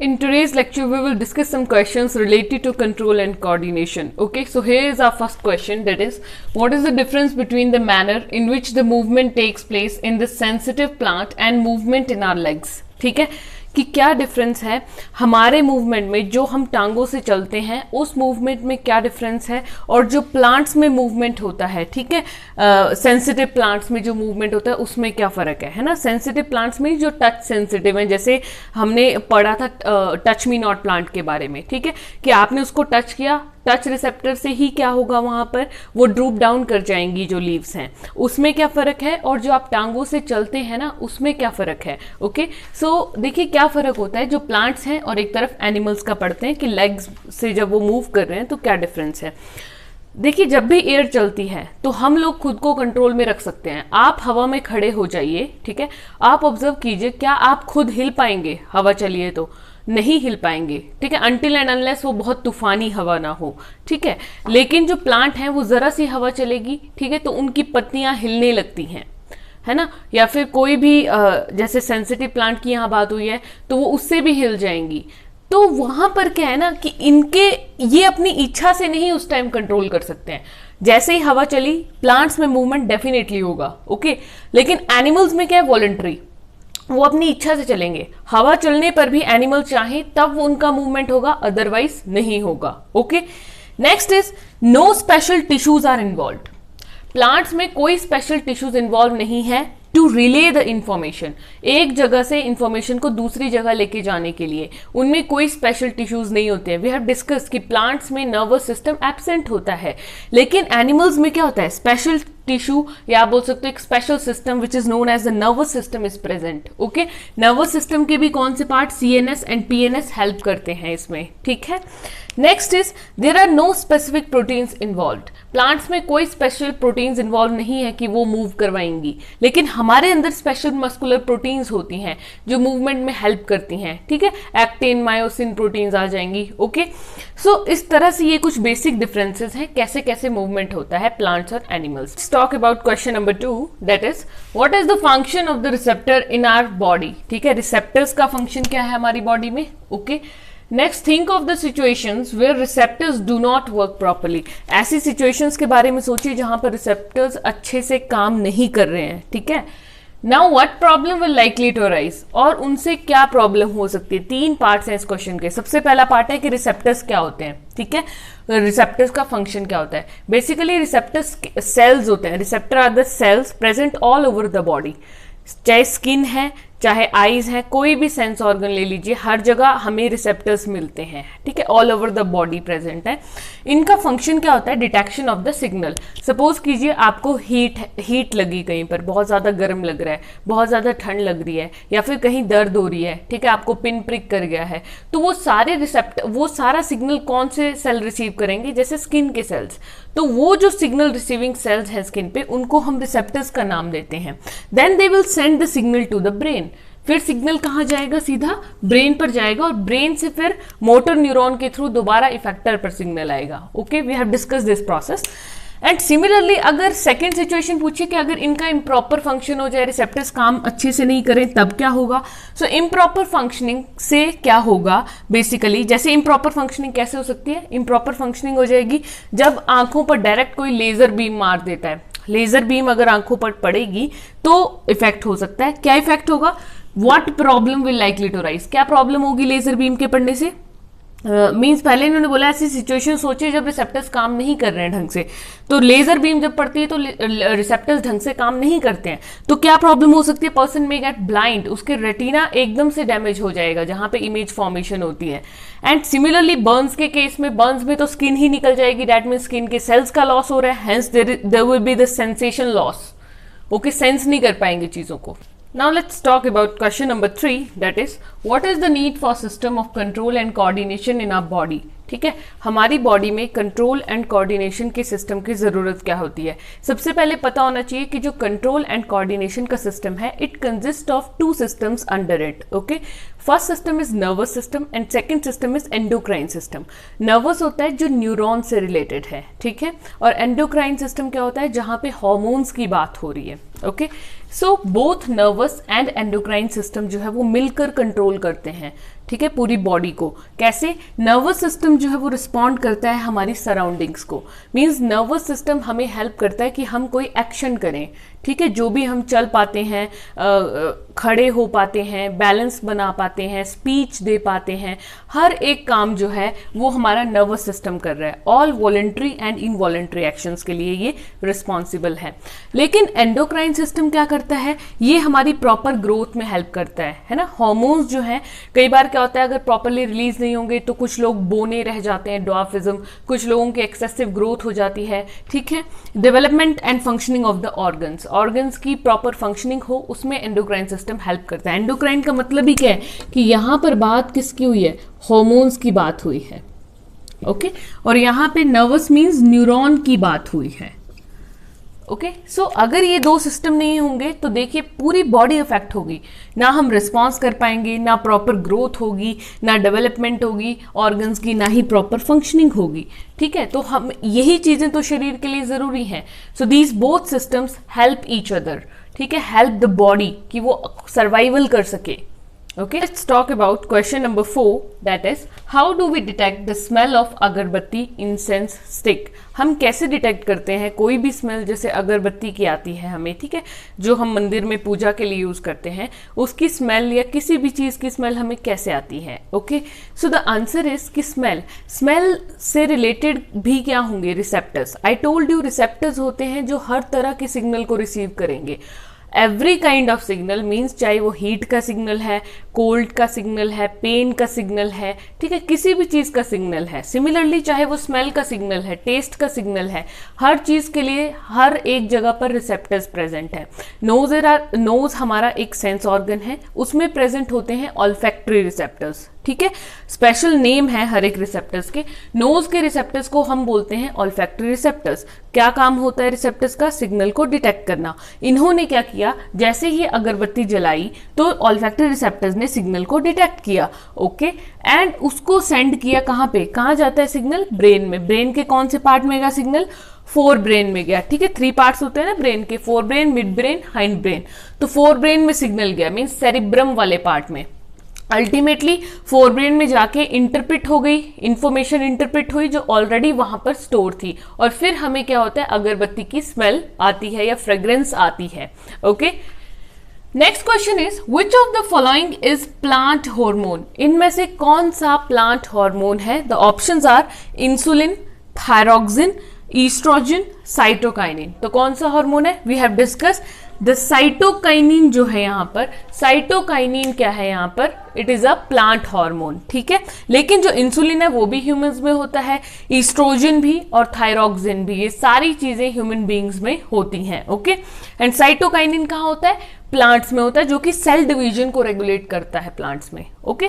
In today's lecture, we will discuss some questions related to control and coordination. Okay, so here is our first question, that is, what is the difference between the manner in which the movement takes place in the sensitive plant and movement in our legs? ठीक है, कि क्या difference है हमारे movement में, जो हम टांगों से चलते हैं उस मूवमेंट में क्या डिफरेंस है, और जो प्लांट्स में मूवमेंट होता है, ठीक है, सेंसिटिव प्लांट्स में जो मूवमेंट होता है उसमें क्या फ़र्क है ना। सेंसिटिव प्लांट्स में जो टच सेंसिटिव है, जैसे हमने पढ़ा था टच मी नॉट प्लांट के बारे में, ठीक है, कि आपने उसको टच किया, टच रिसेप्टर से ही क्या होगा, वहां पर वो ड्रूप डाउन कर जाएंगी जो लीव्स हैं, उसमें क्या फर्क है, और जो आप टांगों से चलते हैं ना उसमें क्या फर्क है। ओके, सो देखिए क्या फर्क होता है जो प्लांट्स हैं और एक तरफ एनिमल्स का पढ़ते हैं कि लेग्स से जब वो मूव कर रहे हैं तो क्या डिफरेंस है। देखिए, जब भी एयर चलती है तो हम लोग खुद को कंट्रोल में रख सकते हैं। आप हवा में खड़े हो जाइए, ठीक है, आप ऑब्जर्व कीजिए, क्या आप खुद हिल पाएंगे, हवा चलिए तो नहीं हिल पाएंगे, ठीक है, अनटिल एंड अनलेस वो बहुत तूफानी हवा ना हो, ठीक है। लेकिन जो प्लांट है वो जरा सी हवा चलेगी, ठीक है, तो उनकी पत्तियां हिलने लगती हैं, है ना, या फिर कोई भी जैसे सेंसिटिव प्लांट की यहाँ बात हुई है तो वो उससे भी हिल जाएंगी। तो वहां पर क्या है ना कि इनके ये अपनी इच्छा से नहीं उस टाइम कंट्रोल कर सकते हैं। जैसे ही हवा चली, प्लांट्स में मूवमेंट डेफिनेटली होगा, ओके, लेकिन एनिमल्स में क्या है, वॉलंटरी, वो अपनी इच्छा से चलेंगे। हवा चलने पर भी एनिमल चाहे तब उनका मूवमेंट होगा, अदरवाइज नहीं होगा। Okay, next is no special tissues are involved. Plants में कोई स्पेशल टिश्यूज इन्वॉल्व नहीं है टू रिले द इंफॉर्मेशन, एक जगह से इंफॉर्मेशन को दूसरी जगह लेके जाने के लिए उनमें कोई स्पेशल टिश्यूज नहीं होते हैं। वी हैव डिस्कस कि प्लांट्स में नर्वस सिस्टम एब्सेंट होता है, लेकिन एनिमल्स में क्या होता है, स्पेशल टिश्यू, या आप बोल सकते हो एक special system which is known as the nervous system is present. Okay, nervous system के भी कौन से part, CNS and PNS help करते हैं इसमें, ठीक है। Next is there are no specific proteins involved. Plants में कोई स्पेशल प्रोटीन्स इन्वॉल्व नहीं है कि वो मूव करवाएंगी, लेकिन हमारे अंदर स्पेशल मस्कुलर प्रोटीन्स होती हैं जो मूवमेंट में हेल्प करती हैं, ठीक है, एक्टिन, मायोसिन प्रोटीन्स आ जाएंगी। ओके, सो इस तरह से ये कुछ बेसिक डिफरेंसेस हैं कैसे कैसे मूवमेंट होता है प्लांट्स और animals. Let's talk about question number 2, that is what is the function of the receptor in our body. ठीक है, रिसेप्टर्स का फंक्शन क्या है हमारी बॉडी में। Okay, next, think of the situations where receptors do not work properly. ऐसी situations के बारे में सोचिए जहां पर रिसेप्टर्स अच्छे से काम नहीं कर रहे हैं, ठीक है। Now what problem will likely to arise, और उनसे क्या प्रॉब्लम हो सकती है। तीन पार्ट्स हैं इस क्वेश्चन के। सबसे पहला पार्ट है कि रिसेप्टर्स क्या होते हैं, ठीक है, रिसेप्टर्स का फंक्शन क्या होता है। बेसिकली रिसेप्टर्स सेल्स होते हैं। Receptor are the cells present all over the body, चाहे स्किन है, चाहे आईज है, कोई भी सेंस ऑर्गन ले लीजिए, हर जगह हमें रिसेप्टर्स मिलते हैं, ठीक है, all over the body present है। इनका फंक्शन क्या होता है, detection of the signal. Suppose कीजिए आपको हीट लगी, कहीं पर बहुत ज्यादा गर्म लग रहा है, बहुत ज्यादा ठंड लग रही है, या फिर कहीं दर्द हो रही है, ठीक है, आपको पिन प्रिक कर गया है, तो वो सारे रिसेप्टर, वो सारा सिग्नल कौन से सेल रिसीव करेंगे, जैसे स्किन के सेल्स। तो वो जो सिग्नल रिसीविंग सेल्स हैं स्किन पे, उनको हम रिसेप्टर्स का नाम देते हैं। Then they will send the signal to the brain. फिर सिग्नल कहाँ जाएगा, सीधा ब्रेन पर जाएगा, और ब्रेन से फिर मोटर न्यूरॉन के थ्रू दोबारा इफेक्टर पर सिग्नल आएगा। Okay, we have discuss this process. And similarly अगर सेकेंड सिचुएशन पूछिए कि अगर इनका इम्प्रॉपर फंक्शन हो जाए, रिसेप्टर्स काम अच्छे से नहीं करें, तब क्या होगा। सो इम्प्रॉपर फंक्शनिंग से क्या होगा, बेसिकली जैसे इम्प्रॉपर फंक्शनिंग कैसे हो सकती है, इम्प्रॉपर फंक्शनिंग हो जाएगी जब आंखों पर डायरेक्ट कोई लेजर बीम मार देता है। लेजर बीम अगर आंखों पर पड़ेगी तो इफेक्ट हो सकता है। क्या इफेक्ट होगा, what problem will likely to rise, क्या प्रॉब्लम होगी लेजर बीम के पड़ने से। मीन्स पहले इन्होंने बोला ऐसी सिचुएशन सोचिए जब रिसेप्टर्स काम नहीं कर रहे हैं ढंग से, तो लेजर बीम जब पड़ती है तो रिसेप्टर्स ढंग से काम नहीं करते हैं, तो क्या प्रॉब्लम हो सकती है, पर्सन में गेट ब्लाइंड, उसके रेटिना एकदम से डैमेज हो जाएगा जहां पे इमेज फॉर्मेशन होती है। एंड सिमिलरली बर्न्स के केस में, बर्न्स में तो स्किन ही निकल जाएगी, दैट मीन स्किन के सेल्स का लॉस हो रहा है, hence there will be the sensation loss. Okay, sense नहीं कर पाएंगे चीजों को। Now let's talk about question number 3, that is what is the need for system of control and coordination in our body। ठीक है, हमारी बॉडी में control and coordination के सिस्टम की जरूरत क्या होती है। सबसे पहले पता होना चाहिए कि जो कंट्रोल एंड कोऑर्डिनेशन का सिस्टम है, it consist of two systems under it. Okay, first system is nervous system and second system is endocrine system. Nervous होता है जो न्यूरॉन से रिलेटेड है, ठीक है, और एंडोक्राइन सिस्टम क्या होता है, जहां पे हार्मोन्स की बात हो रही है। Okay, so both nervous and endocrine system जो है वो मिलकर कंट्रोल करते हैं, ठीक है, पूरी बॉडी को। कैसे? नर्वस सिस्टम जो है वो रिस्पॉन्ड करता है हमारी सराउंडिंग्स को। मींस नर्वस सिस्टम हमें हेल्प करता है कि हम कोई एक्शन करें, ठीक है, जो भी हम चल पाते हैं, खड़े हो पाते हैं, बैलेंस बना पाते हैं, स्पीच दे पाते हैं, हर एक काम जो है वो हमारा नर्वस सिस्टम कर रहा है। All voluntary and involuntary actions के लिए ये रिस्पॉन्सिबल है। लेकिन एंडोक्राइन सिस्टम क्या करता है, ये हमारी प्रॉपर ग्रोथ में हेल्प करता है ना। हार्मोन्स जो है, कई बार क्या होता है, अगर प्रॉपरली रिलीज नहीं होंगे तो कुछ लोग बोने रह जाते हैं, ड्वार्फिज्म, कुछ लोगों की एक्सेसिव ग्रोथ हो जाती है, ठीक है। Development and functioning of the organs की प्रॉपर फंक्शनिंग हो, उसमें एंडोक्राइन सिस्टम हेल्प करता है। एंडोक्राइन का मतलब ही क्या है कि यहां पर बात किसकी हुई है, हार्मोन्स की बात हुई है। ओके, और यहां पे नर्वस मींस न्यूरॉन की बात हुई है। ओके, सो अगर ये दो सिस्टम नहीं होंगे तो देखिए पूरी बॉडी इफेक्ट होगी, ना हम रिस्पॉन्स कर पाएंगे, ना प्रॉपर ग्रोथ होगी, ना डेवलपमेंट होगी ऑर्गन्स की, ना ही प्रॉपर फंक्शनिंग होगी, ठीक है। तो हम यही चीजें तो शरीर के लिए जरूरी हैं। So these both systems help each other, ठीक है, हेल्प द बॉडी कि वो सर्वाइवल कर सके। Okay, let's talk about question number 4, that is how do we detect the smell of अगरबत्ती, इंसेंस, स्टिक। हम कैसे डिटेक्ट करते हैं कोई भी स्मेल, जैसे अगरबत्ती की आती है हमें, ठीक है, जो हम मंदिर में पूजा के लिए यूज करते हैं, उसकी स्मेल या किसी भी चीज की स्मेल हमें कैसे आती है। Okay, so the answer is कि स्मेल से रिलेटेड भी क्या होंगे, receptors. I told you receptors होते हैं जो हर तरह के सिग्नल को रिसीव करेंगे। Every kind of signal means चाहे वो हीट का सिग्नल है, कोल्ड का सिग्नल है, पेन का सिग्नल है, ठीक है, किसी भी चीज का सिग्नल है। सिमिलरली चाहे वो स्मेल का सिग्नल है, टेस्ट का सिग्नल है, हर चीज के लिए हर एक जगह पर रिसेप्टर्स प्रेजेंट है। नोज हमारा एक सेंस ऑर्गन है, उसमें प्रेजेंट होते हैं ऑल्फैक्टरी रिसेप्टर्स, ठीक है, स्पेशल नेम है हर एक रिसेप्टर्स के। नोज के रिसेप्टर्स को हम बोलते हैं ऑल्फैक्टरी रिसेप्टर्स। क्या काम होता है रिसेप्टर्स का, सिग्नल को डिटेक्ट करना। इन्होंने क्या किया, जैसे ही अगरबत्ती जलाई तो ऑल्फैक्टरी रिसेप्टर्स ने सिग्नल को डिटेक्ट किया, ओके, एंड उसको सेंड किया कहां पे, कहां जाता है सिग्नल, ब्रेन में। ब्रेन के कौन से पार्ट में गया सिग्नल, फोर ब्रेन में गया, ठीक है, 3 पार्ट्स होते हैं ना ब्रेन के, fore brain, mid brain, hind brain. तो फोर ब्रेन में सिग्नल गया, मीन्स सेरिब्रम वाले पार्ट में। अल्टीमेटली फोर ब्रेन में जाके इंटरप्रेट हो गई, इंफॉर्मेशन इंटरप्रेट हुई जो ऑलरेडी वहां पर स्टोर थी, और फिर हमें क्या होता है, अगरबत्ती की स्मेल आती है या फ्रेग्रेंस आती है। Okay, next question is which of the following is plant hormone. इनमें से कौन सा प्लांट हार्मोन है। The options are insulin, thyroxine, estrogen, cytokinin. तो कौन सा हार्मोन है, we have discuss the cytokinin जो है यहाँ पर। साइटोकाइनिन क्या है यहाँ पर, it is a plant hormone, ठीक है। लेकिन जो इंसुलिन है वो भी ह्यूमंस में होता है, ईस्ट्रोजन भी और थायरॉक्सिन भी, ये सारी चीजें ह्यूमन बींग्स में होती हैं। ओके, एंड साइटोकाइनिन कहाँ होता है, प्लांट्स में होता है, जो कि सेल डिवीजन को रेगुलेट करता है प्लांट्स में। ओके।